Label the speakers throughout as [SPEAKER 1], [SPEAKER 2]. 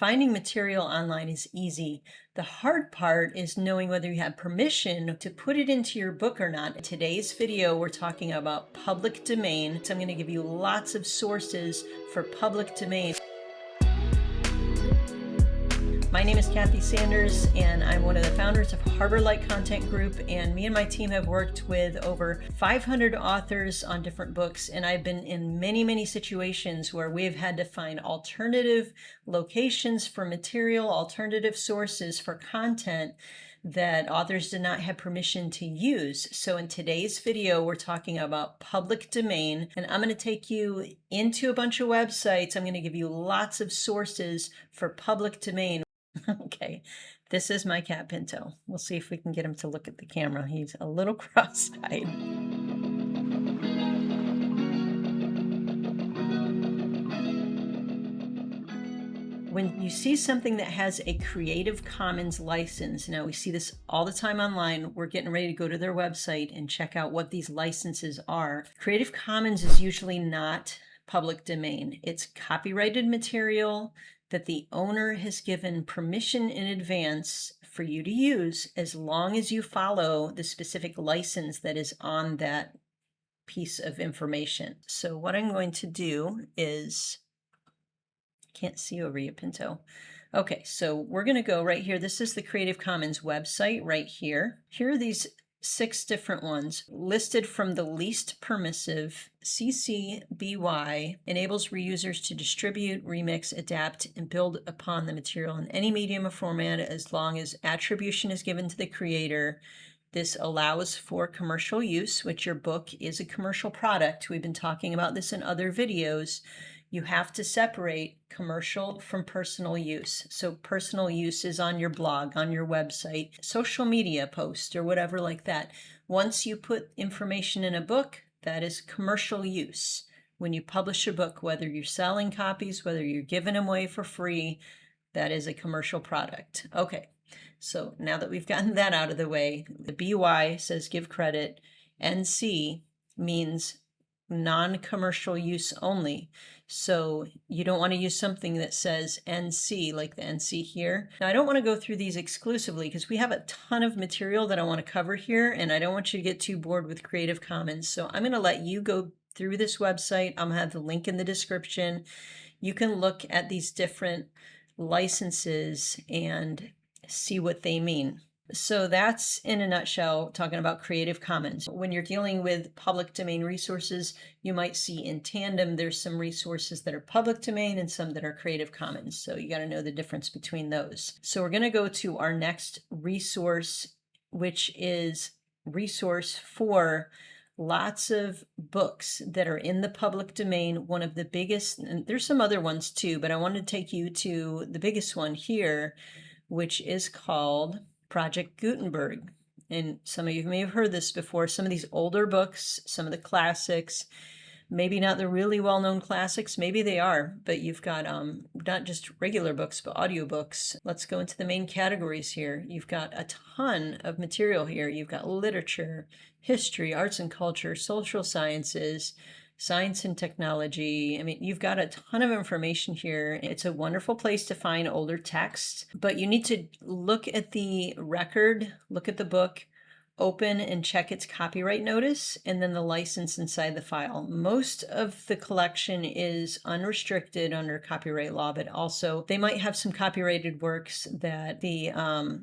[SPEAKER 1] Finding material online is easy. The hard part is knowing whether you have permission to put it into your book or not. In today's video, we're talking about public domain. So I'm going to give you lots of sources for public domain. My name is Cathy Sanders, and I'm one of the founders of Harborlight Content Group, and me and my team have worked with over 500 authors on different books, and I've been in many situations where we've had to find alternative locations for material, alternative sources for content that authors did not have permission to use. So in today's video, we're talking about public domain, and I'm going to take you into a bunch of websites. I'm going to give you lots of sources for public domain. Okay, this is my cat Pinto. We'll see if we can get him to look at the camera. He's a little cross-eyed. When you see something that has a Creative Commons license, now we see this all the time online, we're getting ready to go to their website and check out what these licenses are. Creative Commons is usually not public domain. It's copyrighted material that the owner has given permission in advance for you to use, as long as you follow the specific license that is on that piece of information. So what I'm going to do is, can't see over you, Pinto. Okay, so we're going to go right here. This is the Creative Commons website right here. Here are these 6 different ones listed from the least permissive. CC BY enables reusers to distribute, remix, adapt, and build upon the material in any medium or format as long as attribution is given to the creator. This allows for commercial use, which your book is a commercial product. We've been talking about this in other videos. You have to separate commercial from personal use. So personal use is on your blog, on your website, social media post, or whatever like that. Once you put information in a book, that is commercial use. When you publish a book, whether you're selling copies, whether you're giving them away for free, that is a commercial product. Okay, so now that we've gotten that out of the way, the BY says give credit. NC means non-commercial use only. So you don't want to use something that says NC, like the NC here. Now I don't want to go through these exclusively because we have a ton of material that I want to cover here, and I don't want you to get too bored with Creative Commons. So I'm going to let you go through this website. I'm going to have the link in the description. You can look at these different licenses and see what they mean. So that's, in a nutshell, talking about Creative Commons. When you're dealing with public domain resources, you might see in tandem there's some resources that are public domain and some that are Creative Commons. So you got to know the difference between those. So we're going to go to our next resource, which is resource for lots of books that are in the public domain. One of the biggest, and there's some other ones too, but I want to take you to the biggest one here, which is called Project Gutenberg. And some of you may have heard this before. Some of these older books, some of the classics, maybe not the really well-known classics, maybe they are, but you've got not just regular books, but audiobooks. Let's go into the main categories here. You've got a ton of material here. You've got literature, history, arts and culture, social sciences, science and technology. I mean, you've got a ton of information here. It's a wonderful place to find older texts, but you need to look at the record, look at the book, open and check its copyright notice, and then the license inside the file. Most of the collection is unrestricted under copyright law, but also they might have some copyrighted works that the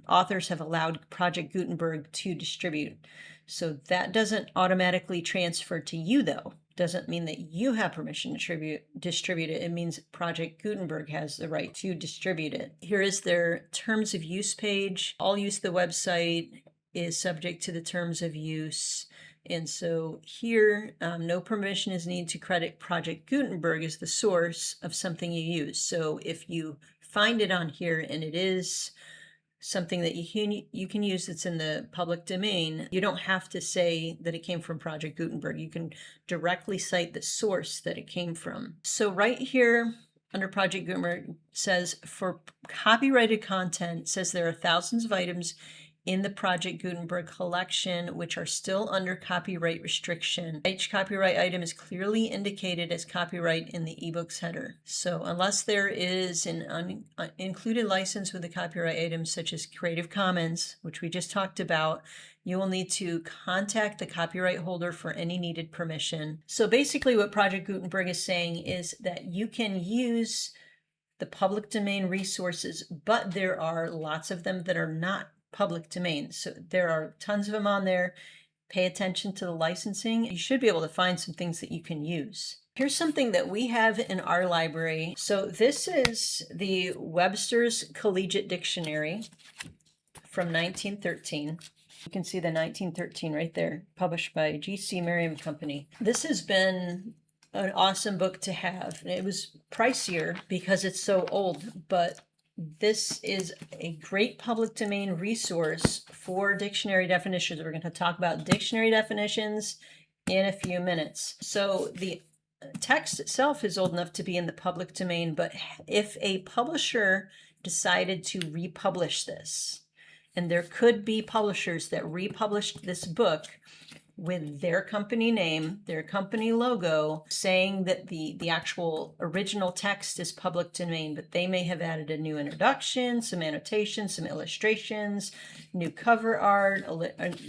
[SPEAKER 1] authors have allowed Project Gutenberg to distribute. So that doesn't automatically transfer to you, though. Doesn't mean that you have permission to distribute it. It means Project Gutenberg has the right to distribute it. Here is their terms of use page. All use of the website is subject to the terms of use. And so here, no permission is needed to credit Project Gutenberg as the source of something you use. So if you find it on here and it is something that you can use that's in the public domain, you don't have to say that it came from Project Gutenberg. You can directly cite the source that it came from. So right here under Project Gutenberg says for copyrighted content, says there are thousands of items in the Project Gutenberg collection, which are still under copyright restriction. Each copyright item is clearly indicated as copyright in the eBooks header. So unless there is an included license with the copyright items such as Creative Commons, which we just talked about, you will need to contact the copyright holder for any needed permission. So basically what Project Gutenberg is saying is that you can use the public domain resources, but there are lots of them that are not public domain. So there are tons of them on there. Pay attention to the licensing. You should be able to find some things that you can use. Here's something that we have in our library. So this is the Webster's Collegiate Dictionary from 1913. You can see the 1913 right there, published by G.C. Merriam Company. This has been an awesome book to have. It was pricier because it's so old, but this is a great public domain resource for dictionary definitions. We're going to talk about dictionary definitions in a few minutes. So the text itself is old enough to be in the public domain, but if a publisher decided to republish this, and there could be publishers that republished this book with their company name, their company logo, saying that the actual original text is public domain, but they may have added a new introduction, some annotations, some illustrations, new cover art,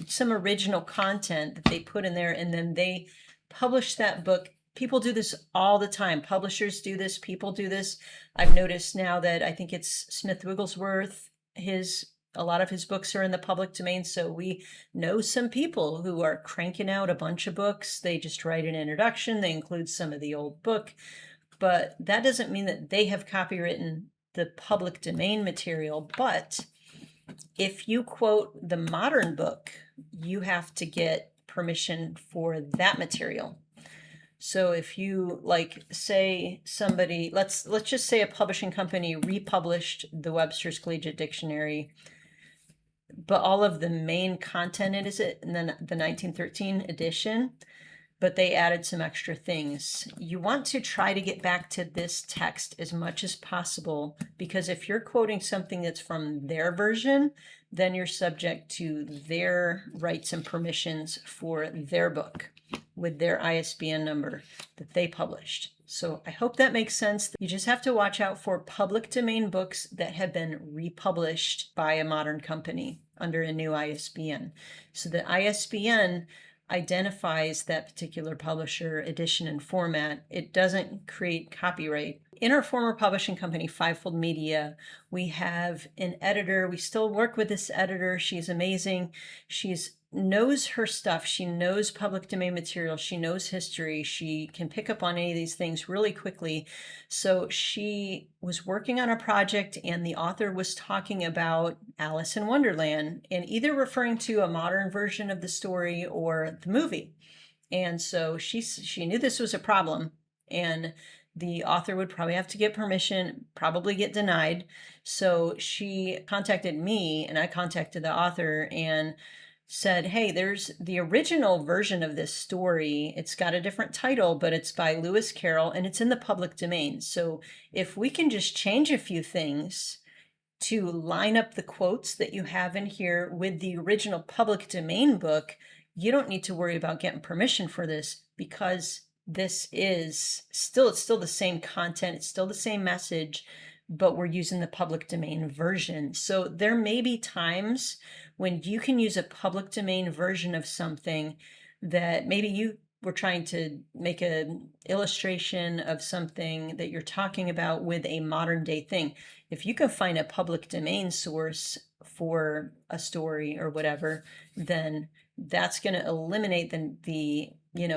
[SPEAKER 1] some original content that they put in there, and then they publish that book. People do this all the time. Publishers do this, people do this. I've noticed now that I think it's Smith Wigglesworth, a lot of his books are in the public domain, so we know some people who are cranking out a bunch of books. They just write an introduction, they include some of the old book, but that doesn't mean that they have copywritten the public domain material. But if you quote the modern book, you have to get permission for that material. So if you say somebody, let's just say a publishing company republished the Webster's Collegiate Dictionary, but all of the main content is in the 1913 edition, but they added some extra things. You want to try to get back to this text as much as possible, because if you're quoting something that's from their version, then you're subject to their rights and permissions for their book with their ISBN number that they published. So I hope that makes sense. You just have to watch out for public domain books that have been republished by a modern company under a new ISBN. So the ISBN identifies that particular publisher, edition, and format. It doesn't create copyright. In our former publishing company, Fivefold Media, we have an editor. We still work with this editor. She's amazing. She's knows her stuff. She knows public domain material. She knows history. She can pick up on any of these things really quickly. So she was working on a project, and the author was talking about Alice in Wonderland, and either referring to a modern version of the story or the movie. And so she knew this was a problem, and the author would probably have to get permission, probably get denied. So she contacted me, and I contacted the author and said, hey, there's the original version of this story. It's got a different title, but it's by Lewis Carroll, and it's in the public domain. So if we can just change a few things to line up the quotes that you have in here with the original public domain book, you don't need to worry about getting permission for this, because this is still the same content. It's still the same message, but we're using the public domain version. So there may be times when you can use a public domain version of something that maybe you were trying to make an illustration of something that you're talking about with a modern day thing. If you can find a public domain source for a story or whatever, then that's going to eliminate the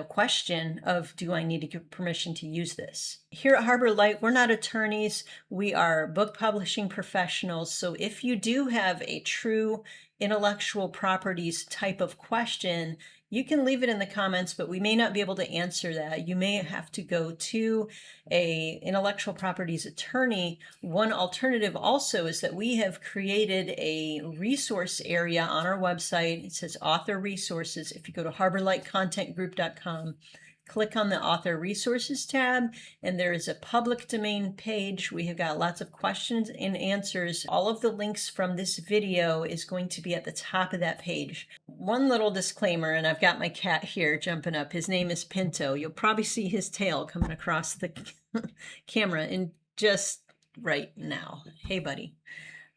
[SPEAKER 1] question of, do I need to get permission to use this? Here at Harborlight, we're not attorneys. We are book publishing professionals. So if you do have a true intellectual properties type of question, you can leave it in the comments, but we may not be able to answer that. You may have to go to a intellectual properties attorney. One alternative also is that we have created a resource area on our website. It says author resources. If you go to harborlightcontentgroup.com, click on the author resources tab, and there is a public domain page. We have got lots of questions and answers. All of the links from this video is going to be at the top of that page. One little disclaimer, and I've got my cat here jumping up. His name is Pinto. You'll probably see his tail coming across the camera in just right now. Hey, buddy.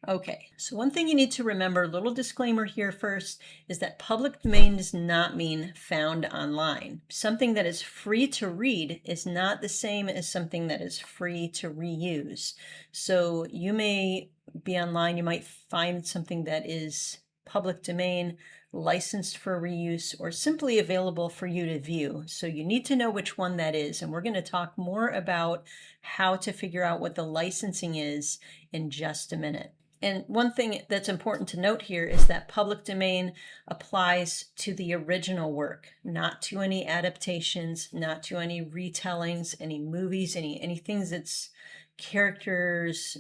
[SPEAKER 1] Okay, so one thing you need to remember, little disclaimer here first, is that public domain does not mean found online. Something that is free to read is not the same as something that is free to reuse. So you may be online, you might find something that is public domain, licensed for reuse, or simply available for you to view. So you need to know which one that is, and we're going to talk more about how to figure out what the licensing is in just a minute. And one thing that's important to note here is that public domain applies to the original work, not to any adaptations, not to any retellings, any movies, any things that's characters,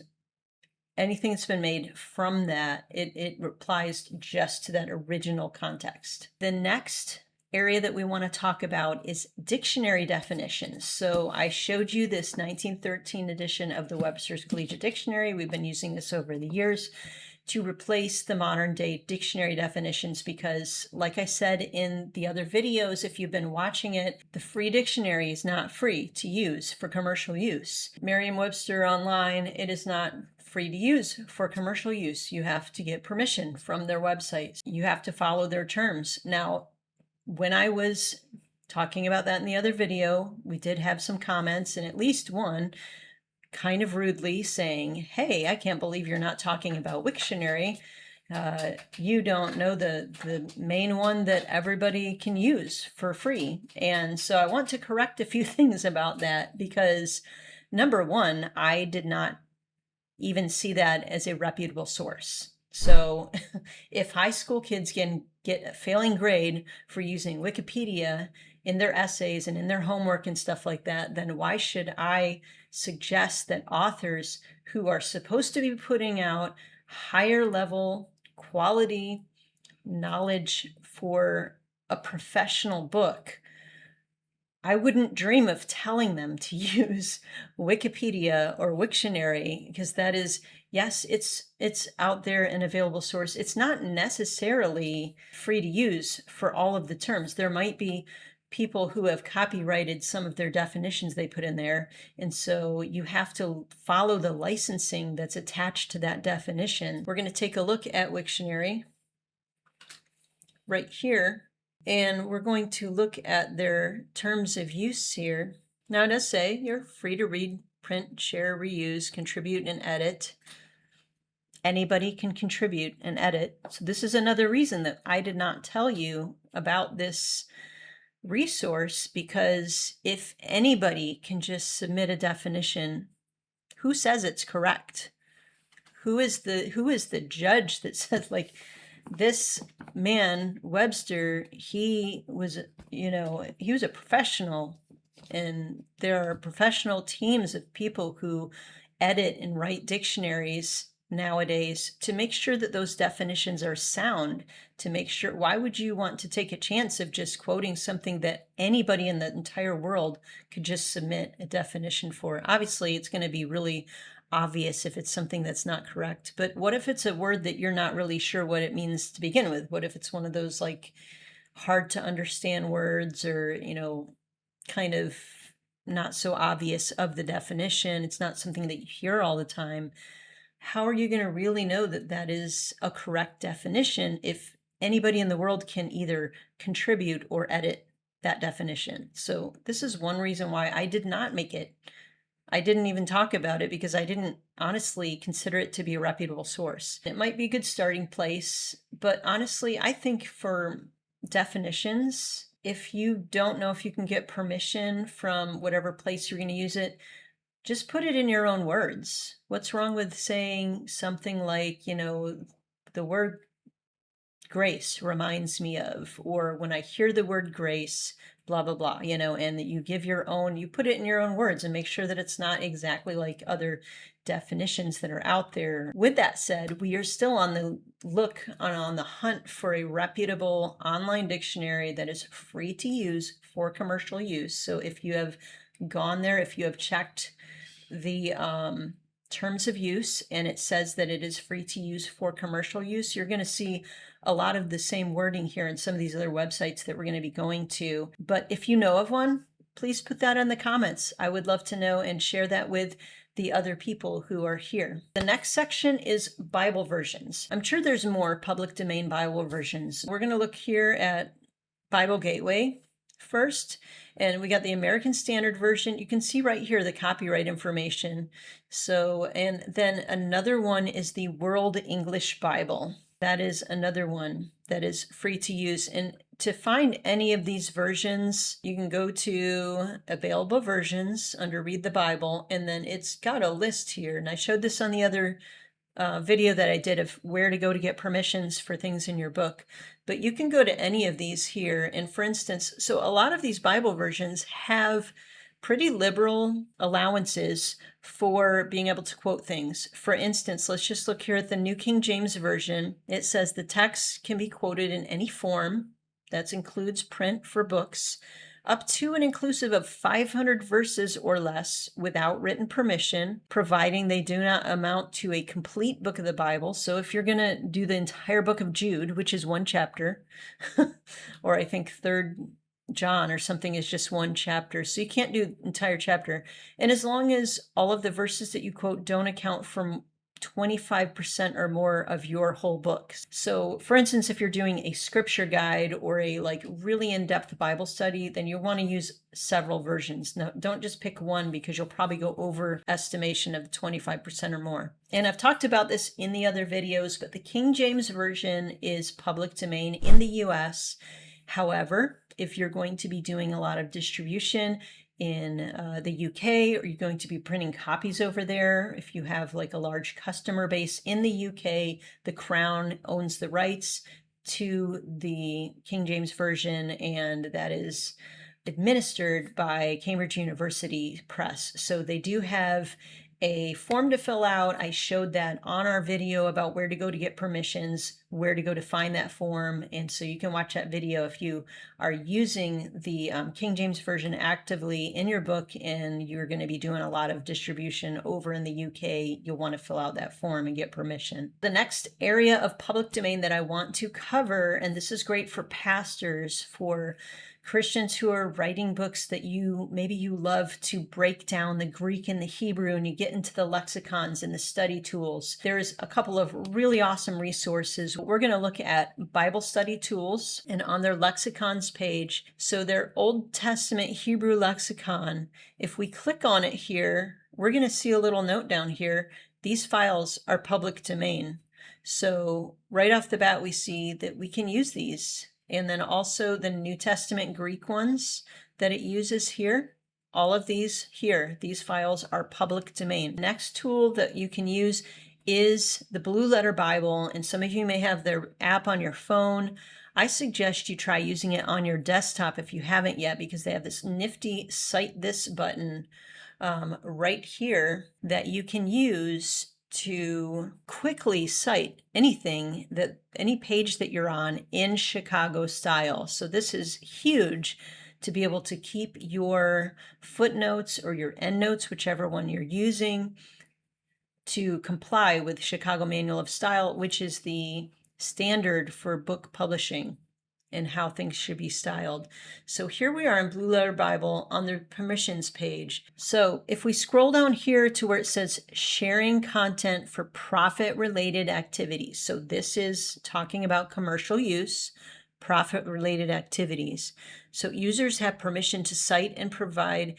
[SPEAKER 1] anything that's been made from that. It applies just to that original context. The next area that we want to talk about is dictionary definitions. So I showed you this 1913 edition of the Webster's Collegiate Dictionary. We've been using this over the years to replace the modern day dictionary definitions because, like I said in the other videos, if you've been watching it, the free dictionary is not free to use for commercial use. Merriam-Webster online, it is not free to use for commercial use. You have to get permission from their websites. You have to follow their terms. Now, when I was talking about that in the other video, we did have some comments, and at least one kind of rudely saying, hey, I can't believe you're not talking about Wiktionary. You don't know the main one that everybody can use for free. And so I want to correct a few things about that because, number one, I did not even see that as a reputable source. So if high school kids can get a failing grade for using Wikipedia in their essays and in their homework and stuff like that, then why should I suggest that authors who are supposed to be putting out higher level quality knowledge for a professional book, I wouldn't dream of telling them to use Wikipedia or Wiktionary because that is, yes, it's out there an available source. It's not necessarily free to use for all of the terms. There might be people who have copyrighted some of their definitions they put in there, and so you have to follow the licensing that's attached to that definition. We're going to take a look at Wiktionary right here. And we're going to look at their terms of use here. Now it does say you're free to read, print, share, reuse, contribute, and edit. Anybody can contribute and edit. So this is another reason that I did not tell you about this resource, because if anybody can just submit a definition, who says it's correct? Who is the judge that says, like, this man, Webster, he was a professional, and there are professional teams of people who edit and write dictionaries nowadays to make sure that those definitions are sound, to make sure. Why would you want to take a chance of just quoting something that anybody in the entire world could just submit a definition for? Obviously, it's going to be really obvious if it's something that's not correct, but what if it's a word that you're not really sure what it means to begin with? What if it's one of those like hard to understand words, or kind of not so obvious of the definition? It's not something that you hear all the time. How are you going to really know that that is a correct definition if anybody in the world can either contribute or edit that definition? So this is one reason why I did not make it. I didn't even talk about it because I didn't honestly consider it to be a reputable source. It might be a good starting place, but honestly, I think for definitions, if you don't know if you can get permission from whatever place you're going to use it, just put it in your own words. What's wrong with saying something like, the word grace reminds me of, or when I hear the word grace, blah, blah, blah, you know, and that you give your own, you put it in your own words and make sure that it's not exactly like other definitions that are out there. With that said, we are still on the on the hunt for a reputable online dictionary that is free to use for commercial use. So if you have gone there, if you have checked the terms of use and it says that it is free to use for commercial use, you're going to see a lot of the same wording here in some of these other websites that we're going to be going to. But if you know of one, please put that in the comments. I would love to know and share that with the other people who are here. The next section is Bible versions. I'm sure there's more public domain Bible versions. We're going to look here at Bible Gateway first, and we got the American Standard Version. You can see right here the copyright information. So, and then another one is the World English Bible. That is another one that is free to use. And to find any of these versions, you can go to Available Versions under Read the Bible, and then it's got a list here. And I showed this on the other video that I did of where to go to get permissions for things in your book. But you can go to any of these here. And for instance, so a lot of these Bible versions have pretty liberal allowances for being able to quote things. For instance, let's just look here at the New King James Version. It says the text can be quoted in any form. That includes print for books, up to and inclusive of 500 verses or less without written permission, providing they do not amount to a complete book of the Bible. So if you're going to do the entire book of Jude, which is one chapter, or I think 3rd John or something is just one chapter, so you can't do entire chapter. And as long as all of the verses that you quote don't account for 25% or more of your whole book. So for instance, if you're doing a scripture guide or a really in-depth Bible study, then you'll want to use several versions. No, don't just pick one, because you'll probably go over estimation of 25% or more. And I've talked about this in the other videos, but the King James Version is public domain in the US. However, if you're going to be doing a lot of distribution in the UK, or you're going to be printing copies over there, if you have a large customer base in the UK, the Crown owns the rights to the King James Version, and that is administered by Cambridge University Press. So they do have a form to fill out. I showed that on our video about where to go to get permissions, where to go to find that form. And so you can watch that video if you are using the King James Version actively in your book and you're going to be doing a lot of distribution over in the UK. You'll want to fill out that form and get permission. The next area of public domain that I want to cover, and this is great for pastors, for Christians who are writing books that maybe you love to break down the Greek and the Hebrew, and you get into the lexicons and the study tools. There's a couple of really awesome resources. We're going to look at Bible study tools, and on their lexicons page, so their Old Testament Hebrew lexicon, if we click on it here, we're going to see a little note down here. These files are public domain. So right off the bat, we see that we can use these. And then also the New Testament Greek ones that it uses here. All of these here, these files are public domain. Next tool that you can use is the Blue Letter Bible. And some of you may have their app on your phone. I suggest you try using it on your desktop if you haven't yet, because they have this nifty Cite This button right here that you can use to quickly cite any page that you're on in Chicago style. So this is huge to be able to keep your footnotes or your endnotes, whichever one you're using, to comply with Chicago Manual of Style, which is the standard for book publishing and how things should be styled. So here we are in Blue Letter Bible on the permissions page. So if we scroll down here to where it says sharing content for profit-related activities. So this is talking about commercial use, profit-related activities. So users have permission to cite and provide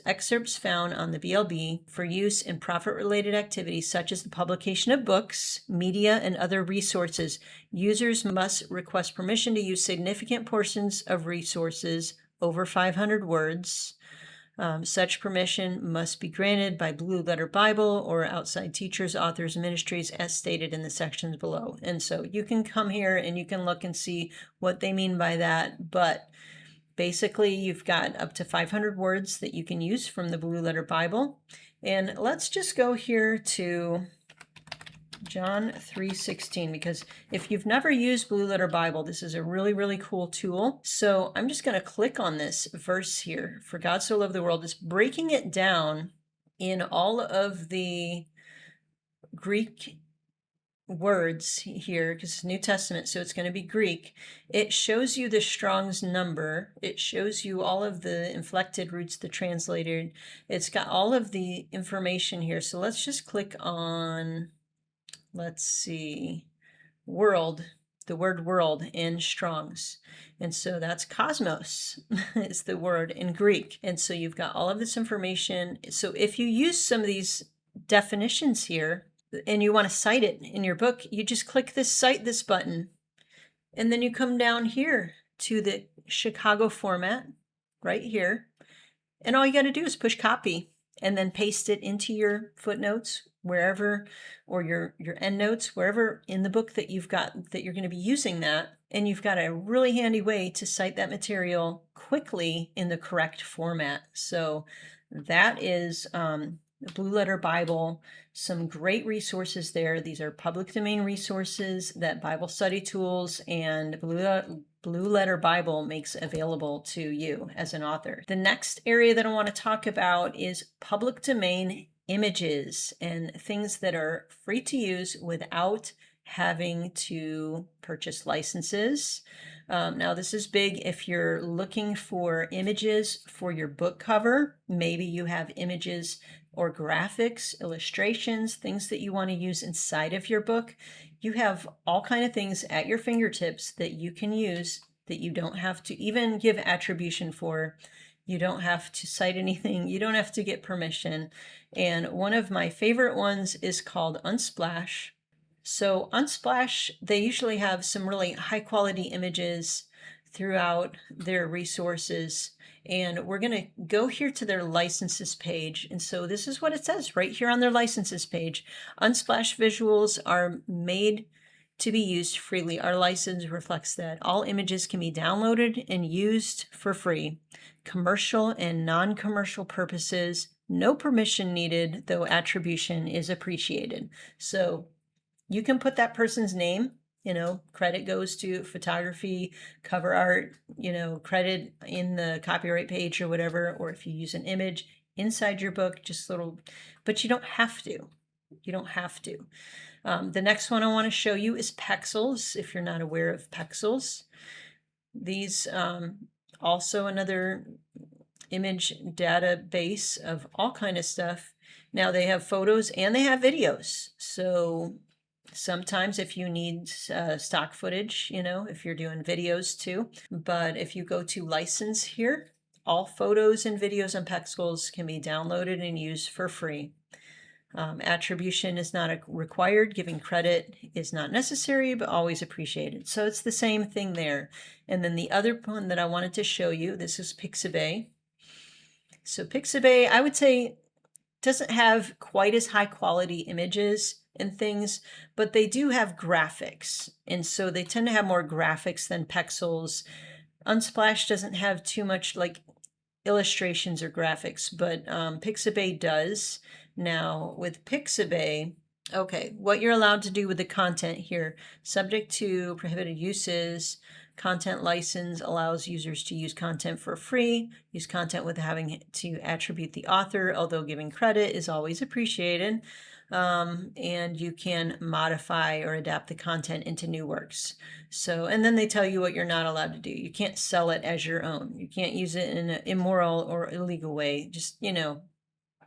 [SPEAKER 1] excerpts found on the BLB for use in profit-related activities such as the publication of books, media, and other resources. Users must request permission to use significant portions of resources over 500 words. Such permission must be granted by Blue Letter Bible or outside teachers, authors, and ministries as stated in the sections below. And so you can come here and you can look and see what they mean by that. But basically, you've got up to 500 words that you can use from the Blue Letter Bible. And let's just go here to John 3:16, because if you've never used Blue Letter Bible, this is a really, really cool tool. So I'm just going to click on this verse here. For God so loved the world, is breaking it down in all of the Greek words here, because it's New Testament, so it's going to be Greek. It shows you the Strong's number. It shows you all of the inflected roots, the translated. It's got all of the information here. So let's just click on, let's see, world, the word world in Strong's. And so that's cosmos is the word in Greek. And so you've got all of this information. So if you use some of these definitions here and you want to cite it in your book, you just click this Cite This button. And then you come down here to the Chicago format right here. And all you got to do is push copy and then paste it into your footnotes wherever, or your endnotes, wherever in the book that you've got that you're going to be using that. And you've got a really handy way to cite that material quickly in the correct format. So that is the Blue Letter Bible. Some great resources there. These are public domain resources that Bible Study Tools and Blue Letter Bible makes available to you as an author. The next area that I want to talk about is public domain images and things that are free to use without having to purchase licenses. Now this is big if you're looking for images for your book cover. Maybe you have images or graphics, illustrations, things that you want to use inside of your book. You have all kinds of things at your fingertips that you can use that you don't have to even give attribution for. You don't have to cite anything. You don't have to get permission. And one of my favorite ones is called Unsplash. So Unsplash, they usually have some really high quality images throughout their resources. And we're going to go here to their licenses page. And so this is what it says right here on their licenses page. Unsplash visuals are made to be used freely. Our license reflects that. All images can be downloaded and used for free. Commercial and non-commercial purposes, no permission needed, though attribution is appreciated. So you can put that person's name, credit goes to photography, cover art, credit in the copyright page or whatever, or if you use an image inside your book, just little, but you don't have to. You don't have to. The next one I want to show you is Pexels, if you're not aware of Pexels. These also another image database of all kind of stuff. Now they have photos and they have videos. So sometimes if you need stock footage, if you're doing videos too. But if you go to license here, all photos and videos on Pexels can be downloaded and used for free. Attribution is not required. Giving credit is not necessary, but always appreciated. So it's the same thing there. And then the other one that I wanted to show you, this is Pixabay. So Pixabay, I would say, doesn't have quite as high quality images and things, but they do have graphics. And so they tend to have more graphics than Pexels. Unsplash doesn't have too much like illustrations or graphics, but Pixabay does. Now with Pixabay, okay, what you're allowed to do with the content here, subject to prohibited uses, content license allows users to use content for free, use content with having to attribute the author, although giving credit is always appreciated. And you can modify or adapt the content into new works. So, and then they tell you what you're not allowed to do. You can't sell it as your own. You can't use it in an immoral or illegal way. Just,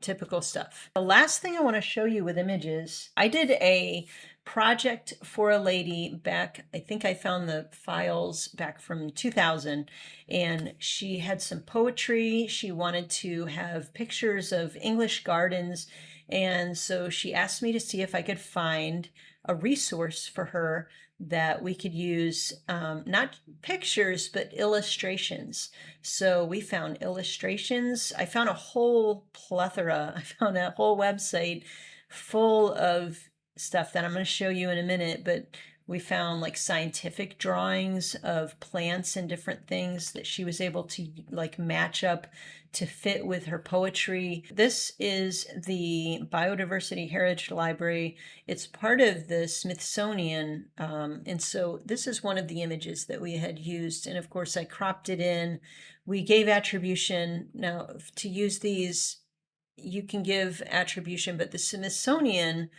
[SPEAKER 1] typical stuff. The last thing I want to show you with images, I did a project for a lady back, I think I found the files back from 2000, and she had some poetry. She wanted to have pictures of English gardens, And so she asked me to see if I could find a resource for her that we could use, not pictures, but illustrations. So we found illustrations. I found a whole plethora. I found a whole website full of stuff that I'm going to show you in a minute, but we found like scientific drawings of plants and different things that she was able to like match up to fit with her poetry. This is the Biodiversity Heritage Library. It's part of the Smithsonian. And so this is one of the images that we had used. And of course I cropped it in. We gave attribution. Now to use these, you can give attribution, but the Smithsonian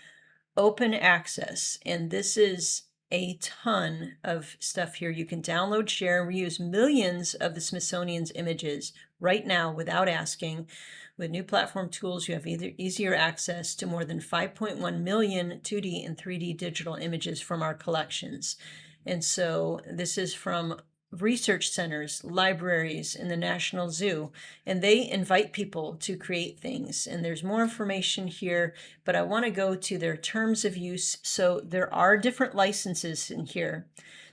[SPEAKER 1] open access, and this is a ton of stuff here. You can download, share, and reuse millions of the Smithsonian's images right now without asking. With new platform tools, you have easier access to more than 5.1 million 2D and 3D digital images from our collections. And so this is from research centers, libraries, and the National Zoo, and they invite people to create things. And there's more information here, but I want to go to their terms of use. So there are different licenses in here.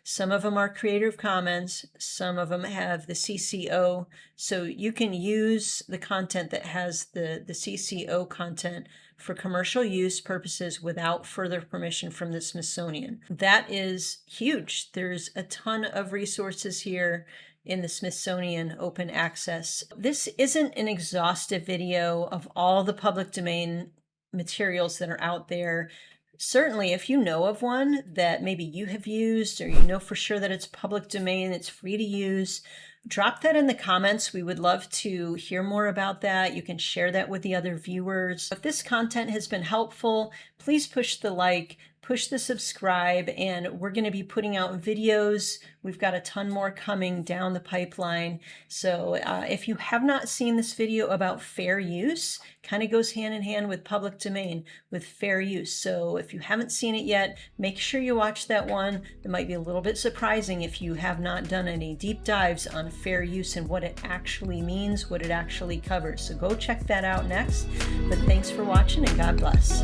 [SPEAKER 1] Some of them are Creative Commons, some of them have the CC0, so you can use the content that has the CC0 content for commercial use purposes without further permission from the Smithsonian. That is huge. There's a ton of resources here in the Smithsonian open access. This isn't an exhaustive video of all the public domain materials that are out there. Certainly, if you know of one that maybe you have used, or you know for sure that it's public domain, it's free to use, drop that in the comments. We would love to hear more about that. You can share that with the other viewers. If this content has been helpful, please push the like, push the subscribe, and we're going to be putting out videos. We've got a ton more coming down the pipeline. So if you have not seen this video about fair use, kind of goes hand in hand with public domain, with fair use. So if you haven't seen it yet, make sure you watch that one. It might be a little bit surprising if you have not done any deep dives on fair use and what it actually means, what it actually covers. So go check that out next. But thanks for watching, and God bless.